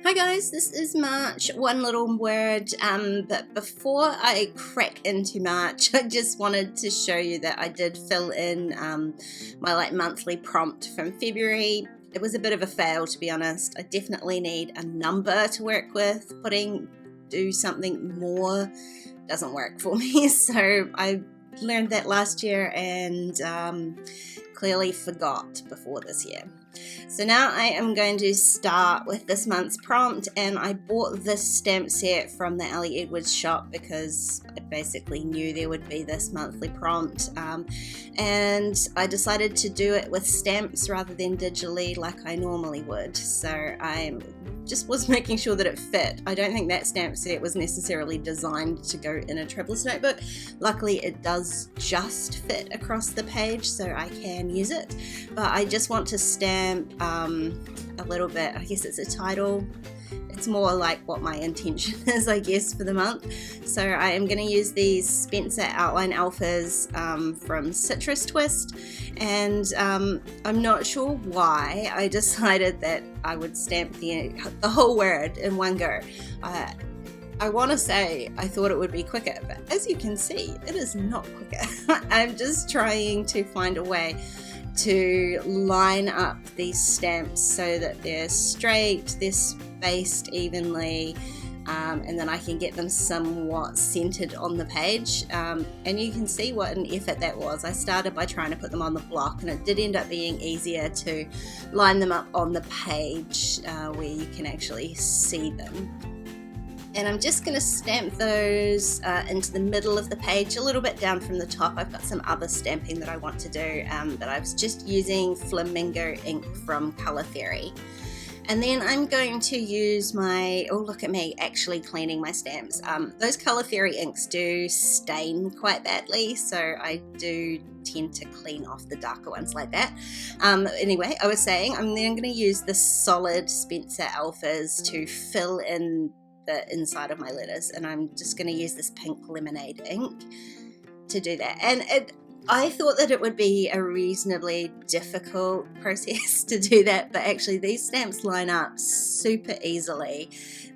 Hi guys, this is March, one little word, but before I crack into March, I just wanted to show you that I did fill in my monthly prompt from February. It was a bit of a fail, to be honest. I definitely need a number to work with. Do something more doesn't work for me, so I learned that last year and clearly forgot before this year. So now I am going to start with this month's prompt, and I bought this stamp set from the Ellie Edwards shop because I basically knew there would be this monthly prompt, and I decided to do it with stamps rather than digitally like I normally would. So I just was making sure that it fit. I don't think that stamp set was necessarily designed to go in a traveler's notebook. Luckily it does just fit across the page, so I can use it, but I just want to stamp a little bit. I guess it's a title. It's more like what my intention is, I guess, for the month. So I am going to use these Spencer Outline Alphas from Citrus Twist, and I'm not sure why I decided that I would stamp the whole word in one go. I want to say I thought it would be quicker, but as you can see, it is not quicker. I'm just trying to find a way to line up these stamps so that they're straight, they're spaced evenly, and then I can get them somewhat centered on the page. And you can see what an effort that was. I started by trying to put them on the block, and it did end up being easier to line them up on the page where you can actually see them. And I'm just going to stamp those into the middle of the page, a little bit down from the top. I've got some other stamping that I want to do, but I was just using Flamingo ink from Colour Fairy. And then I'm going to use oh look at me actually cleaning my stamps. Those Colour Fairy inks do stain quite badly, so I do tend to clean off the darker ones like that. Anyway, I was saying I'm then going to use the solid Spencer Alphas to fill in the inside of my letters, and I'm just going to use this pink lemonade ink to do that. And I thought that it would be a reasonably difficult process to do that, but actually these stamps line up super easily,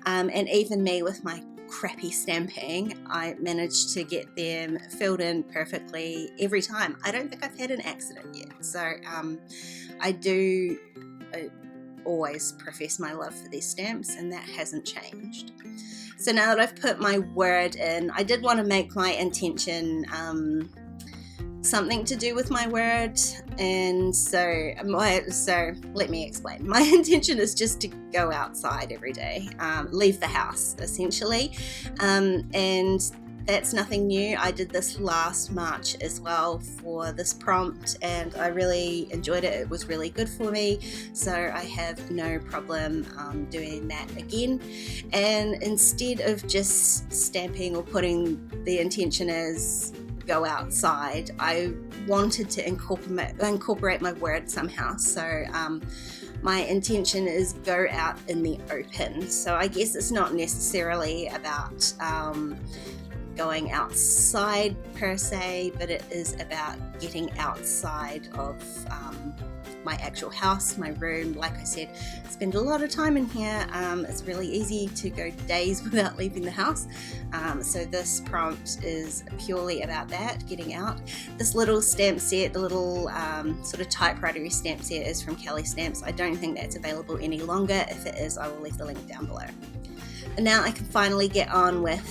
and even me with my crappy stamping, I managed to get them filled in perfectly every time. I don't think I've had an accident yet, so I always profess my love for these stamps, and that hasn't changed. So now that I've put my word in, I did want to make my intention something to do with my word, and so let me explain. My intention is just to go outside every day, leave the house essentially, and that's nothing new. I did this last March as well for this prompt, and I really enjoyed it. It was really good for me, so I have no problem doing that again. And instead of just stamping or putting the intention as go outside, I wanted to incorporate my word somehow. So my intention is go out in the open. So I guess it's not necessarily about going outside per se, but it is about getting outside of my actual house, my room. Like I said, I spend a lot of time in here. It's really easy to go days without leaving the house, so this prompt is purely about that, getting out. This little stamp set, the little sort of typewriter-y stamp set, is from Kelly Stamps. I don't think that's available any longer. If it is, I will leave the link down below. And now I can finally get on with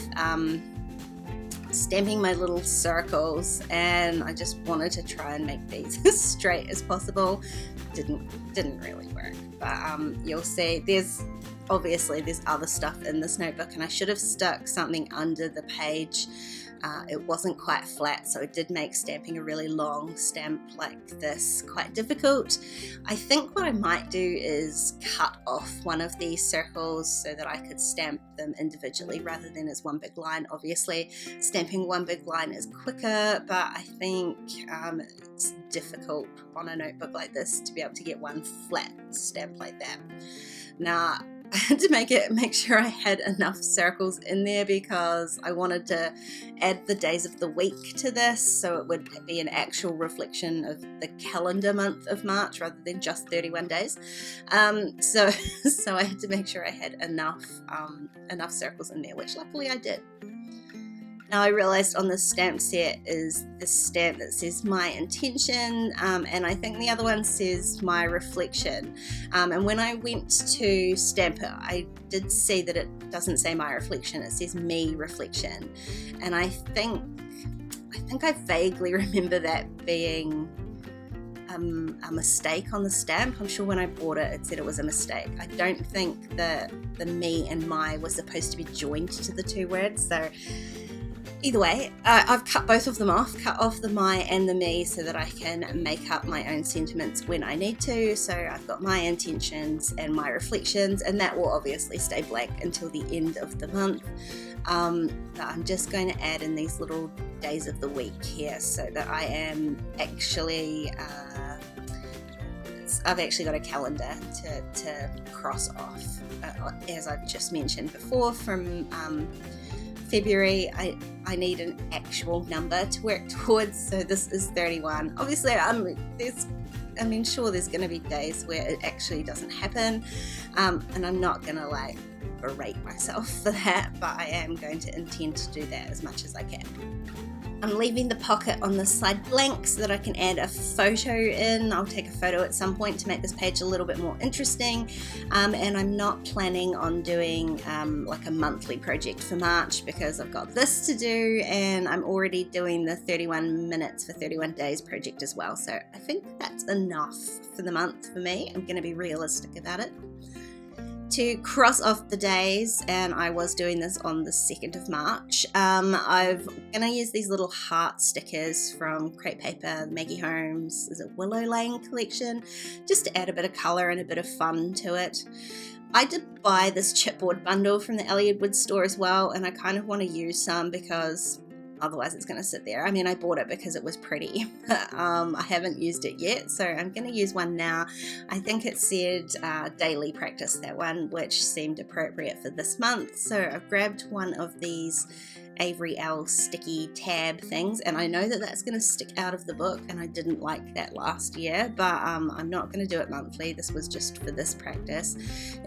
stamping my little circles, and I just wanted to try and make these as straight as possible. Didn't really work, but you'll see there's other stuff in this notebook, and I should have stuck something under the page. It wasn't quite flat, so it did make stamping a really long stamp like this quite difficult. I think what I might do is cut off one of these circles so that I could stamp them individually rather than as one big line. Obviously, stamping one big line is quicker, but I think it's difficult on a notebook like this to be able to get one flat stamp like that. Now, I had to make sure I had enough circles in there because I wanted to add the days of the week to this, so it would be an actual reflection of the calendar month of March rather than just 31 days. So I had to make sure I had enough circles in there, which luckily I did. Now I realised on this stamp set is this stamp that says my intention, and I think the other one says my reflection. And when I went to stamp it, I did see that it doesn't say my reflection, it says me reflection. And I think I vaguely remember that being a mistake on the stamp. I'm sure when I bought it, it said it was a mistake. I don't think that the me and my was supposed to be joined to the two words, so either way, I've cut both of them off, cut off the my and the me so that I can make up my own sentiments when I need to. So I've got my intentions and my reflections, and that will obviously stay blank until the end of the month. But I'm just going to add in these little days of the week here so that I am actually, I've actually got a calendar to cross off. As I've just mentioned before, from February, I need an actual number to work towards, so this is 31. Obviously, sure there's going to be days where it actually doesn't happen, and I'm not going to like berate myself for that, but I am going to intend to do that as much as I can. I'm leaving the pocket on this side blank so that I can add a photo in. I'll take a photo at some point to make this page a little bit more interesting, and I'm not planning on doing like a monthly project for March because I've got this to do, and I'm already doing the 31 minutes for 31 days project as well, so I think that's enough for the month for me. I'm going to be realistic about it. To cross off the days, and I was doing this on the 2nd of March, I'm going to use these little heart stickers from Crepe Paper, Maggie Holmes, is it Willow Lane collection, just to add a bit of colour and a bit of fun to it. I did buy this chipboard bundle from the Elliott Wood store as well, and I kind of want to use some because otherwise it's going to sit there. I mean, I bought it because it was pretty. I haven't used it yet, so I'm going to use one now. I think it said daily practice, that one, which seemed appropriate for this month. So I've grabbed one of these Avery L sticky tab things, and I know that that's going to stick out of the book, and I didn't like that last year, but I'm not going to do it monthly. This was just for this practice.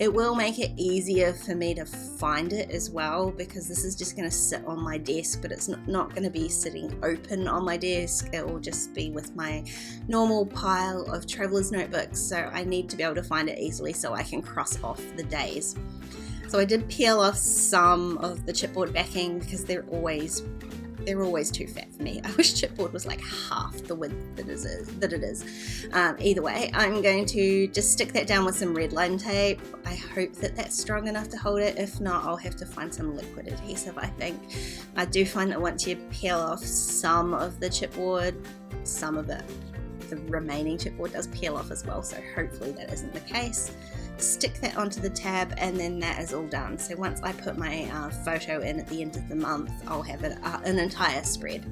It will make it easier for me to find it as well, because this is just going to sit on my desk, but it's not going to be sitting open on my desk. It will just be with my normal pile of traveler's notebooks, so I need to be able to find it easily so I can cross off the days. So I did peel off some of the chipboard backing because they're always too fat for me. I wish chipboard was like half the width that it is. Either way, I'm going to just stick that down with some red line tape. I hope that that's strong enough to hold it. If not, I'll have to find some liquid adhesive, I think. I do find that once you peel off some of the chipboard, some of it, the remaining chipboard does peel off as well, so hopefully that isn't the case. Stick that onto the tab, and then that is all done. So once I put my photo in at the end of the month, I'll have an entire spread.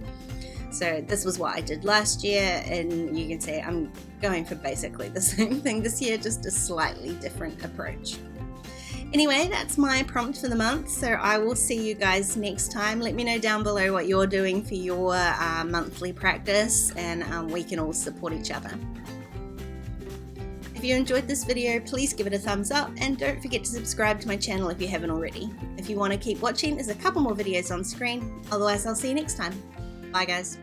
So this was what I did last year, and you can see I'm going for basically the same thing this year, just a slightly different approach. Anyway, that's my prompt for the month, so I will see you guys next time. Let me know down below what you're doing for your monthly practice, and we can all support each other. If you enjoyed this video, please give it a thumbs up, and don't forget to subscribe to my channel if you haven't already. If you want to keep watching, there's a couple more videos on screen. Otherwise, I'll see you next time. Bye guys.